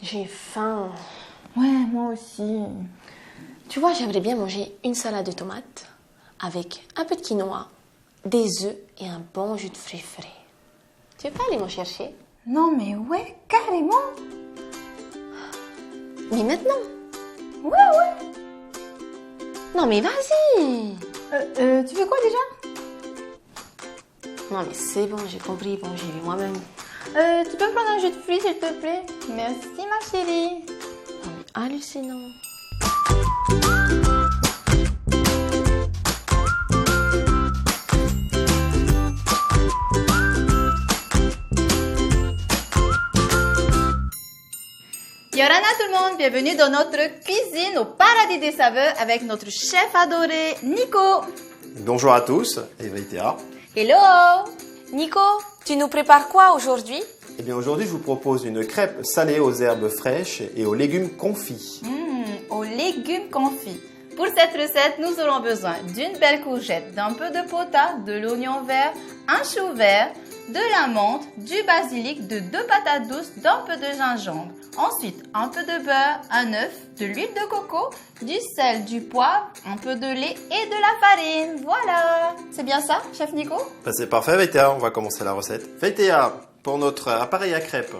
J'ai faim. Ouais, moi aussi. Tu vois, j'aimerais bien manger une salade de tomates avec un peu de quinoa, des œufs et un bon jus de fruits frais. Tu veux pas aller m'en chercher? Non, mais ouais, carrément. Mais maintenant? Ouais. Non, mais vas-y! Tu veux quoi déjà? Non, mais c'est bon, j'ai compris. Bon, j'ai vu moi-même. Tu peux me prendre un jus de fruits, s'il te plaît? Merci, ma chérie. Non, mais hallucinant. Yorana tout le monde, bienvenue dans notre cuisine au paradis des saveurs avec notre chef adoré, Nico. Bonjour à tous, et Vaitea. Hello. Nico, tu nous prépares quoi aujourd'hui? Eh bien aujourd'hui je vous propose une crêpe salée aux herbes fraîches et aux légumes confits. Aux légumes confits. Pour cette recette, nous aurons besoin d'une belle courgette, d'un peu de potas, de l'oignon vert, un chou vert, de la menthe, du basilic, de 2 patates douces, d'un peu de gingembre. Ensuite, un peu de beurre, un œuf, de l'huile de coco, du sel, du poivre, un peu de lait et de la farine. Voilà. C'est bien ça, chef Nico? Ben, c'est parfait Vaitea, on va commencer la recette. Vaitea, pour notre appareil à crêpes,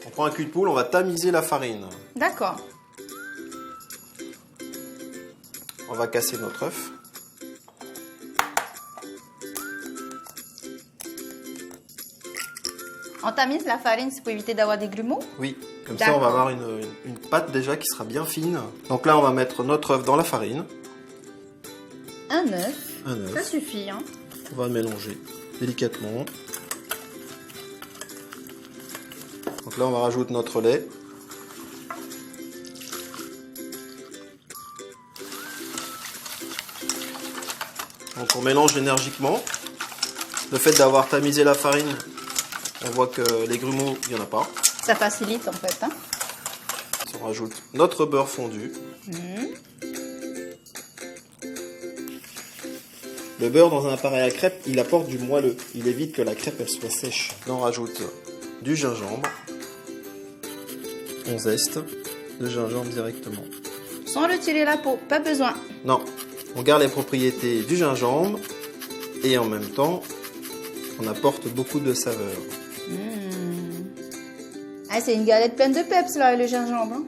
on prend un cul de poule, on va tamiser la farine. D'accord. On va casser notre œuf. On tamise la farine, c'est pour éviter d'avoir des grumeaux? Oui, comme ça on va avoir une pâte déjà qui sera bien fine. Donc là on va mettre notre œuf dans la farine. Un œuf. Ça suffit, hein? On va mélanger délicatement. Donc là on va rajouter notre lait. Donc on mélange énergiquement. Le fait d'avoir tamisé la farine, on voit que les grumeaux, il n'y en a pas. Ça facilite en fait, hein? On rajoute notre beurre fondu. Le beurre dans un appareil à crêpes, il apporte du moelleux. Il évite que la crêpe elle soit sèche. Là on rajoute du gingembre. On zeste le gingembre directement. Sans retirer la peau, pas besoin. Non, on garde les propriétés du gingembre et en même temps, on apporte beaucoup de saveur. Ah, c'est une galette pleine de peps là, le gingembre. Hein?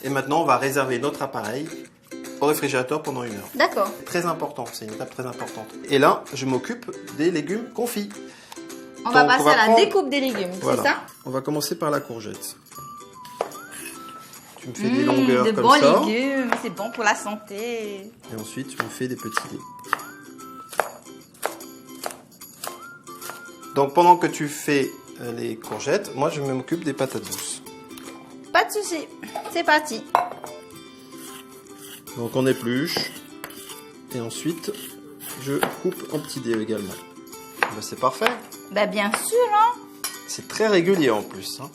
Et maintenant, on va réserver notre appareil au réfrigérateur pendant 1 heure. D'accord. Très important, c'est une étape très importante. Et là, je m'occupe des légumes confits. On va passer à la découpe des légumes, voilà. C'est ça? On va commencer par la courgette. Tu me fais des longueurs de comme bons ça. légumes, c'est bon pour la santé. Et ensuite, tu me fais des petits dés. Donc pendant que tu fais les courgettes, moi je m'occupe des patates douces. Pas de souci, c'est parti. Donc on épluche. Et ensuite, je coupe en petits dés également. Ben, c'est parfait. Bah bien sûr, hein. C'est très régulier en plus. Hein.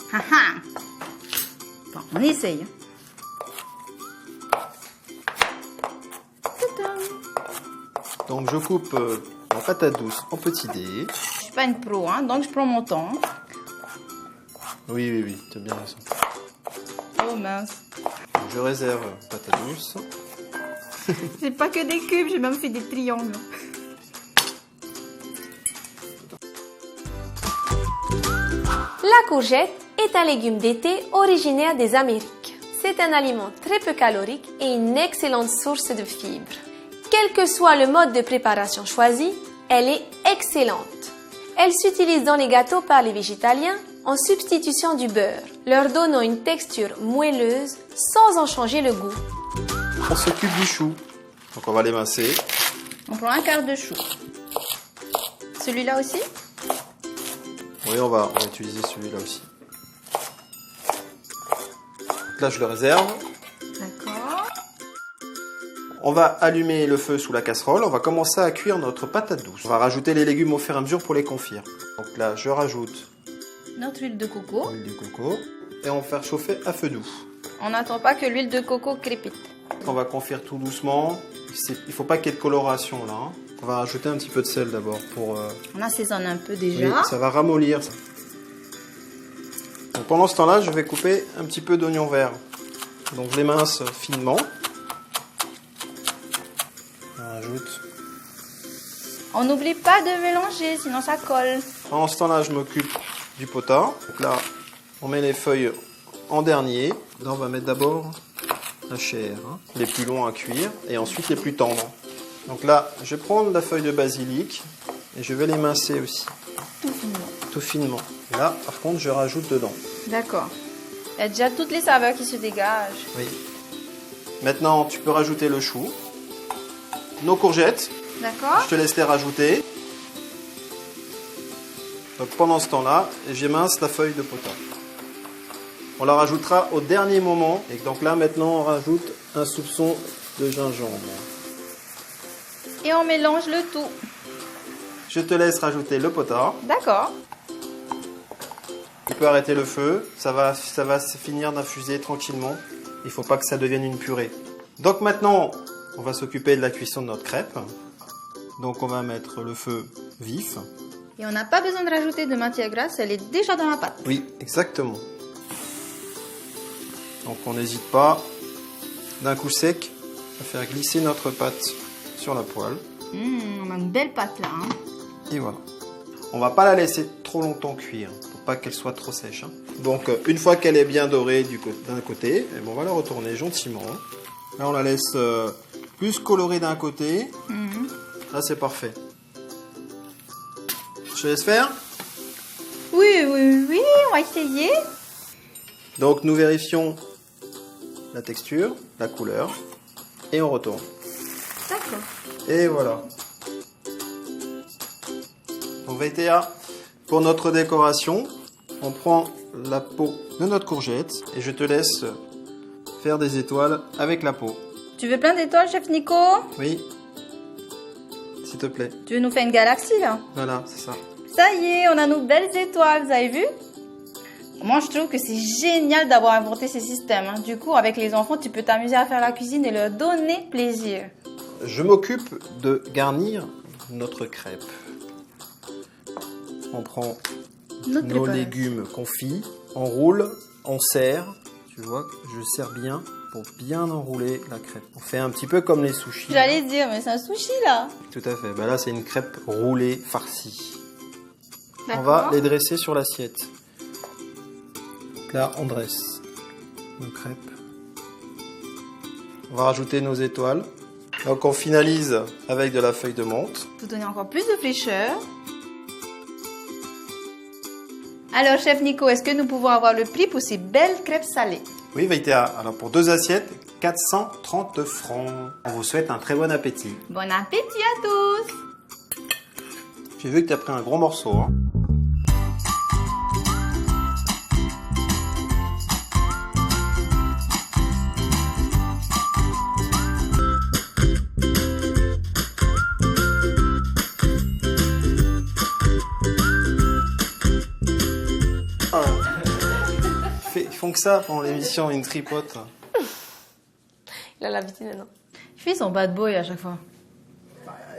Bon, on essaye. Donc je coupe la patate douce en petits dés. Je suis pas une pro, hein, donc je prends mon temps. Oui, tu as bien raison. Oh mince. Donc, je réserve patate douce. C'est pas que des cubes, j'ai même fait des triangles. La courgette est un légume d'été originaire des Amériques. C'est un aliment très peu calorique et une excellente source de fibres. Quel que soit le mode de préparation choisi, elle est excellente. Elle s'utilise dans les gâteaux par les végétaliens en substitution du beurre, leur donnant une texture moelleuse sans en changer le goût. On s'occupe du chou. Donc on va l'émincer. On prend un quart de chou. Celui-là aussi? Oui, on va utiliser celui-là aussi. Donc là, je le réserve. D'accord. On va allumer le feu sous la casserole. On va commencer à cuire notre patate douce. On va rajouter les légumes au fur et à mesure pour les confire. Donc là, je rajoute Notre huile de coco. l'huile de coco. Et on va faire chauffer à feu doux. On n'attend pas que l'huile de coco crépite. On va confire tout doucement. Il ne faut pas qu'il y ait de coloration là. Hein. On va rajouter un petit peu de sel d'abord pour... On assaisonne un peu Oui, déjà. ça va ramollir. Donc, pendant ce temps-là, je vais couper un petit peu d'oignon vert. Donc je l'émince finement. On rajoute. On n'oublie pas de mélanger, sinon ça colle. Pendant ce temps-là, je m'occupe du potage. Donc là, on met les feuilles en dernier. Là, on va mettre d'abord la chair, hein, les plus longs à cuire, et ensuite les plus tendres. Donc là, je vais prendre la feuille de basilic et je vais l'émincer aussi. Tout finement. Tout finement. Là, par contre, je rajoute dedans. D'accord. Il y a déjà toutes les saveurs qui se dégagent. Oui. Maintenant, tu peux rajouter le chou, nos courgettes. D'accord. Je te laisse les rajouter. Donc pendant ce temps-là, j'émince la feuille de potage. On la rajoutera au dernier moment. Et donc là, maintenant, on rajoute un soupçon de gingembre. Et on mélange le tout. Je te laisse rajouter le potage. D'accord. Tu peux arrêter le feu. Ça va se finir d'infuser tranquillement. Il ne faut pas que ça devienne une purée. Donc maintenant, on va s'occuper de la cuisson de notre crêpe. Donc on va mettre le feu vif. Et on n'a pas besoin de rajouter de matière grasse, elle est déjà dans la pâte. Oui, exactement. Donc on n'hésite pas, d'un coup sec, à faire glisser notre pâte sur la poêle. On a une belle pâte là. Hein. Et voilà. On va pas la laisser trop longtemps cuire, pour pas qu'elle soit trop sèche. Hein. Donc une fois qu'elle est bien dorée d'un côté, et bon, on va la retourner gentiment. Là on la laisse plus colorée d'un côté. Là c'est parfait. Je te laisse faire. Oui, on va essayer. Donc nous vérifions la texture, la couleur, et on retourne. D'accord. Et voilà. Donc Vaitea, pour notre décoration, on prend la peau de notre courgette et je te laisse faire des étoiles avec la peau. Tu veux plein d'étoiles, chef Nico? Oui, s'il te plaît. Tu veux nous faire une galaxie là? Voilà, c'est ça. Ça y est, on a nos belles étoiles, vous avez vu? Moi, je trouve que c'est génial d'avoir inventé ces systèmes. Hein. Du coup, avec les enfants, tu peux t'amuser à faire la cuisine et leur donner plaisir. Je m'occupe de garnir notre crêpe. On prend nos légumes confits, on roule, on serre. Tu vois, je serre bien pour bien enrouler la crêpe. On fait un petit peu comme les sushis. J'allais dire, mais c'est un sushi là. Tout à fait. Ben là, c'est une crêpe roulée, farcie. On va les dresser sur l'assiette. Là, on dresse nos crêpes. On va rajouter nos étoiles. Donc, on finalise avec de la feuille de menthe. Pour donner encore plus de fraîcheur. Alors, chef Nico, est-ce que nous pouvons avoir le prix pour ces belles crêpes salées? Oui, Vaitea. Alors, pour 2 assiettes, 430 francs. On vous souhaite un très bon appétit. Bon appétit à tous! J'ai vu que tu as pris un gros morceau. Hein. Ils font que ça pendant l'émission, une tripote. Il a l'habitude maintenant. Il fait son bad boy à chaque fois.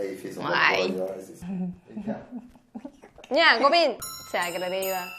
Il fait son Ouais. Nha, Gobin, se agradaría.